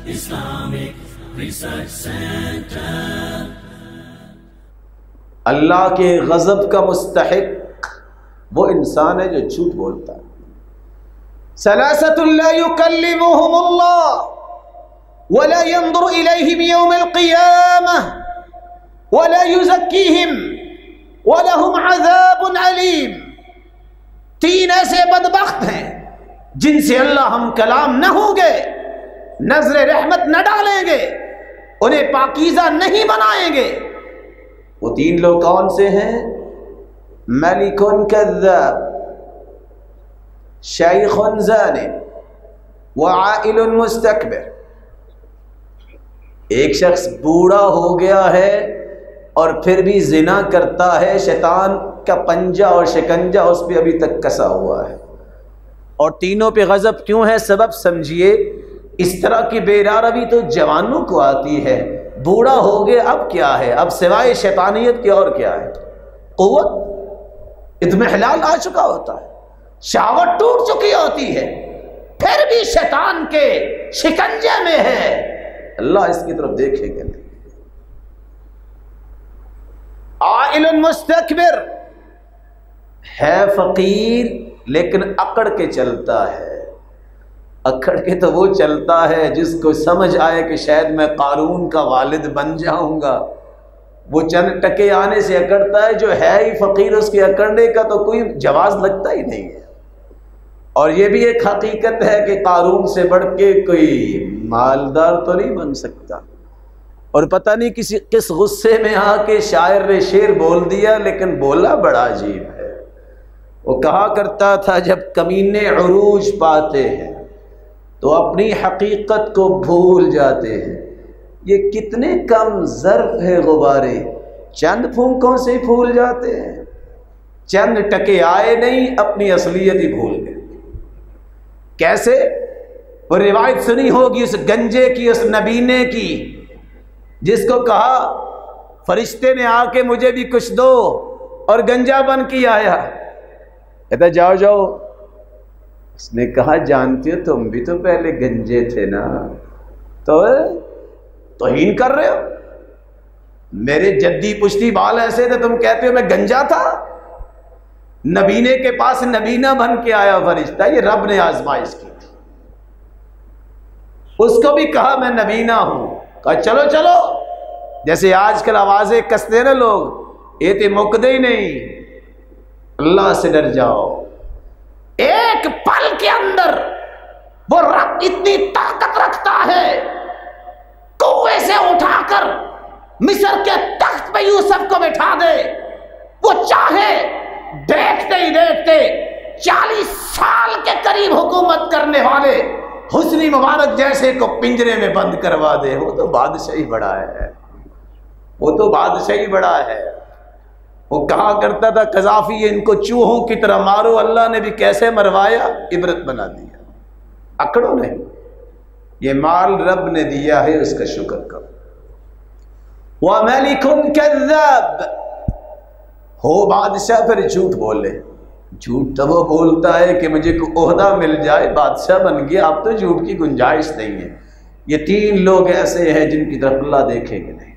Islamic Research Center। अल्लाह के गज़ब का मुस्तहिक वो इंसान है जो झूठ बोलता है। सलासतुन ला युकल्लिमुहुमुल्लाह वला यंजुरु इलैहिम यौमल क़ियामह वला युज़क्कीहिम वलहुम अज़ाबुन अलीम। तीन ऐसे बदबख्त हैं जिनसे अल्लाह हम कलाम न होंगे, नजर रहमत न डालेंगे, उन्हें पाकीज़ा नहीं बनाएंगे। वो तीन लोग कौन से हैं? मलिकुन कज़्ज़ाब, शैख़ुन ज़ानिम व आइलुन मुस्तकबिर। एक शख्स बूढ़ा हो गया है और फिर भी जिना करता है, शैतान का पंजा और शिकंजा उस पर अभी तक कसा हुआ है। और तीनों पे गज़ब क्यों है? सबब समझिए। इस तरह की बेरारवी तो जवानों को आती है, बूढ़ा हो गया अब क्या है, अब सिवाय शैतानियत के और क्या है? क़ुव्वत इत्मिहलाल आ चुका होता है, शाहवत टूट चुकी होती है, फिर भी शैतान के शिकंजे में है। अल्लाह इसकी तरफ देखेंगे नहीं। आइलुन मुस्तकबिर है, फकीर लेकिन अकड़ के चलता है। अकड़ के तो वो चलता है जिसको समझ आए कि शायद मैं कारून का वालिद बन जाऊंगा। वो चंद टके आने से अकड़ता है, जो है ही फकीर उसके अकड़ने का तो कोई जवाज लगता ही नहीं है। और ये भी एक हकीकत है कि कारून से बढ़ के कोई मालदार तो नहीं बन सकता। और पता नहीं किस गुस्से में आके शायर ने शेर बोल दिया, लेकिन बोला बड़ा अजीब है। वो कहा करता था, जब कमीने उरूज पाते हैं तो अपनी हकीकत को भूल जाते हैं। ये कितने कम ज़र्फ है गुब्बारे, चंद फूंकों से भूल जाते हैं। चंद टके आए नहीं, अपनी असलियत ही भूल गए। कैसे? वो रिवायत सुनी होगी उस गंजे की, उस नबीने की, जिसको कहा फरिश्ते ने आके मुझे भी कुछ दो, और गंजा बन के आया। कहता जाओ जाओ। उसने कहा जानते हो तुम भी तो पहले गंजे थे ना, तो तौहीन कर रहे हो? मेरे जद्दी पुश्ती बाल ऐसे थे, तुम कहते हो मैं गंजा था। नबीने के पास नबीना बन के आया फरिश्ता, ये रब ने आजमाइश की थी। उसको भी कहा मैं नबीना हूं, कहा चलो चलो। जैसे आजकल आवाजें कसते ना लोग, ये तो मुकदे ही नहीं। अल्लाह से डर जाओ। एक पल के अंदर वो रब इतनी ताकत रखता है, कुएं से उठाकर मिस्र के तख्त पे यूसुफ को बिठा दे। वो चाहे देखते ही देखते 40 साल के करीब हुकूमत करने वाले हुस्नी मुबारक जैसे को पिंजरे में बंद करवा दे। वो तो बादशाही बड़ा है, वो तो बादशाही बड़ा है। वो कहा करता था कज़ाफी इनको चूहों की तरह मारो, अल्लाह ने भी कैसे मरवाया, इबरत बना दिया। अकड़ो नहीं, ये माल रब ने दिया है, उसका शुक्र करो। व मलिकुन कज़्ज़ाब, हो बादशाह फिर झूठ बोले। झूठ तो वो बोलता है कि मुझे कोई ओहदा मिल जाए, बादशाह बन गया, अब तो झूठ की गुंजाइश नहीं है। ये तीन लोग ऐसे हैं जिनकी तरफ अल्लाह देखेंगे नहीं।